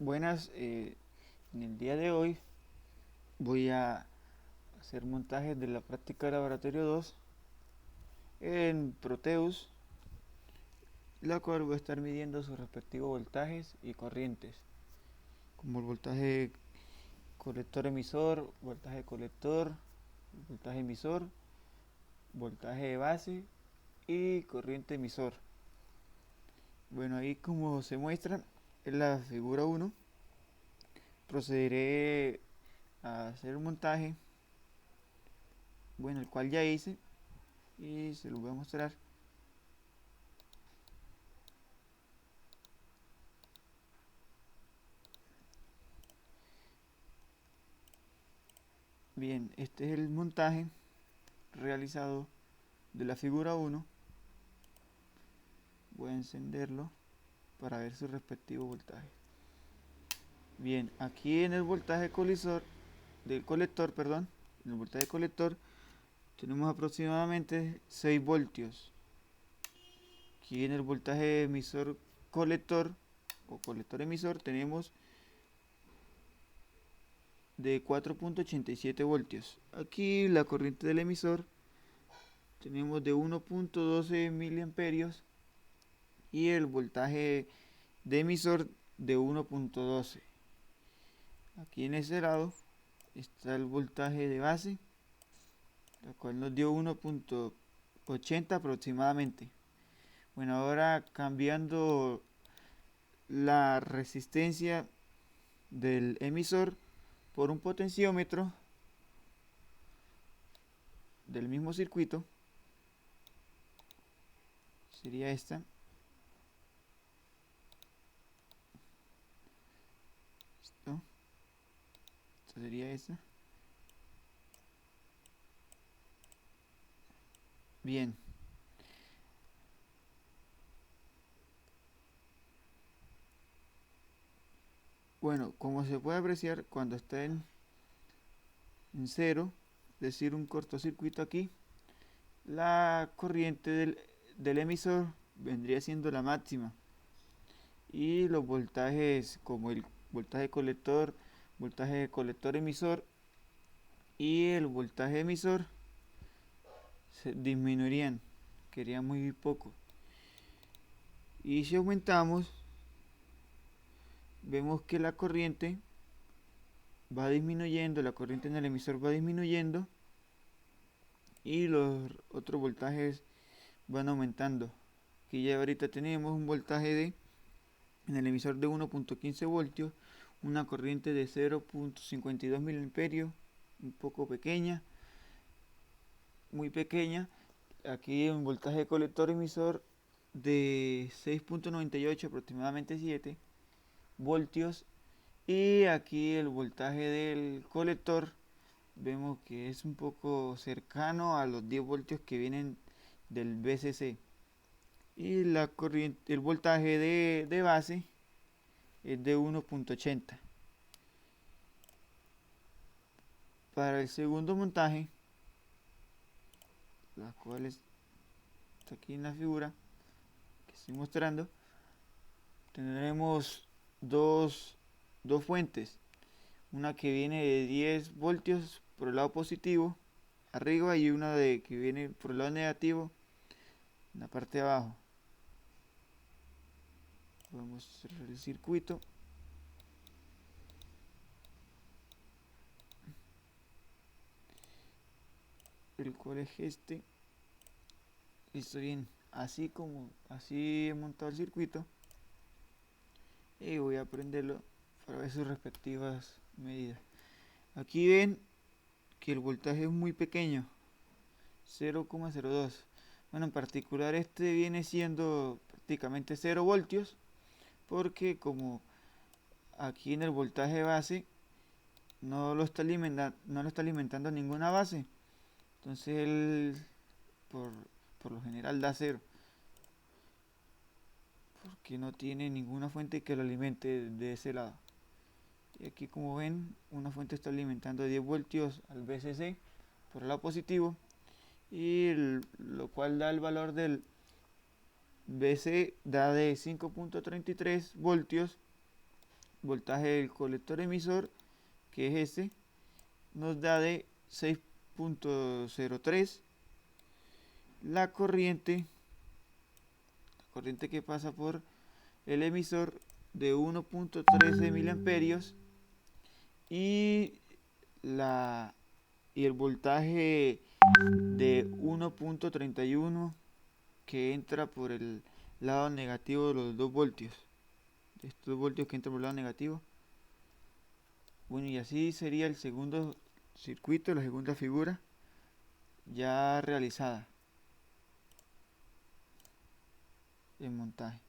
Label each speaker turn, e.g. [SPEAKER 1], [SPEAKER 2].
[SPEAKER 1] Buenas, en el día de hoy voy a hacer montajes de la práctica de laboratorio 2 en Proteus, la cual voy a estar midiendo sus respectivos voltajes y corrientes, como el voltaje colector emisor, voltaje colector, voltaje emisor, voltaje de base y corriente emisor. Bueno, ahí como se muestra en la figura 1, procederé a hacer un montaje, bueno, el cual ya hice y se lo voy a mostrar. Bien, este es el montaje realizado de la figura 1. Voy a encenderlo para ver su respectivo voltaje. Bien, aquí en el voltaje del colector, perdón, en el voltaje colector tenemos aproximadamente 6 voltios. Aquí en el voltaje emisor colector o colector emisor tenemos de 4.87 voltios. Aquí la corriente del emisor tenemos de 1.12 miliamperios y el voltaje de emisor de 1.12. Aquí en ese lado está el voltaje de base, la cual nos dio 1.80 aproximadamente. Bueno, ahora cambiando la resistencia del emisor por un potenciómetro del mismo circuito, sería esta. ¿Listo? Esta sería esta. Bien. Bueno, como se puede apreciar, cuando está en cero, es decir, un cortocircuito aquí, la corriente del emisor vendría siendo la máxima y los voltajes como el voltaje colector emisor y el voltaje emisor se disminuirían, quedaría muy poco. Y si aumentamos, vemos que la corriente va disminuyendo, la corriente en el emisor va disminuyendo y los otros voltajes van aumentando. Aquí ya ahorita tenemos un voltaje en el emisor de 1.15 voltios, una corriente de 0.52 miliamperios, un poco pequeña, muy pequeña. Aquí un voltaje colector emisor de 6.98, aproximadamente 7 voltios. Y aquí el voltaje del colector vemos que es un poco cercano a los 10 voltios que vienen del VCC. Y la corriente, el voltaje de base es de 1.80. Para el segundo montaje, las cuales está aquí en la figura que estoy mostrando, tendremos dos fuentes. Una que viene de 10 voltios por el lado positivo arriba y una que viene por el lado negativo en la parte de abajo. Vamos a cerrar el circuito. El cual es este. Listo, bien. Así he montado el circuito. Y voy a prenderlo para ver sus respectivas medidas. Aquí ven que el voltaje es muy pequeño, 0,02. Bueno, en particular este viene siendo prácticamente 0 voltios, porque como aquí en el voltaje base no lo está alimentando ninguna base, entonces él por, por lo general da 0, porque no tiene ninguna fuente que lo alimente de ese lado. Y aquí, como ven, una fuente está alimentando 10 voltios al VCC por el lado positivo, y lo cual da el valor del BC da de 5.33 voltios voltaje del colector emisor, que es este, nos da de 6.03. La corriente que pasa por el emisor de 1.13 miliamperios y y el voltaje de 1.31 que entra por el lado negativo de los 2 voltios. Estos voltios que entran por el lado negativo. Bueno, y así sería el segundo circuito, la segunda figura ya realizada en montaje.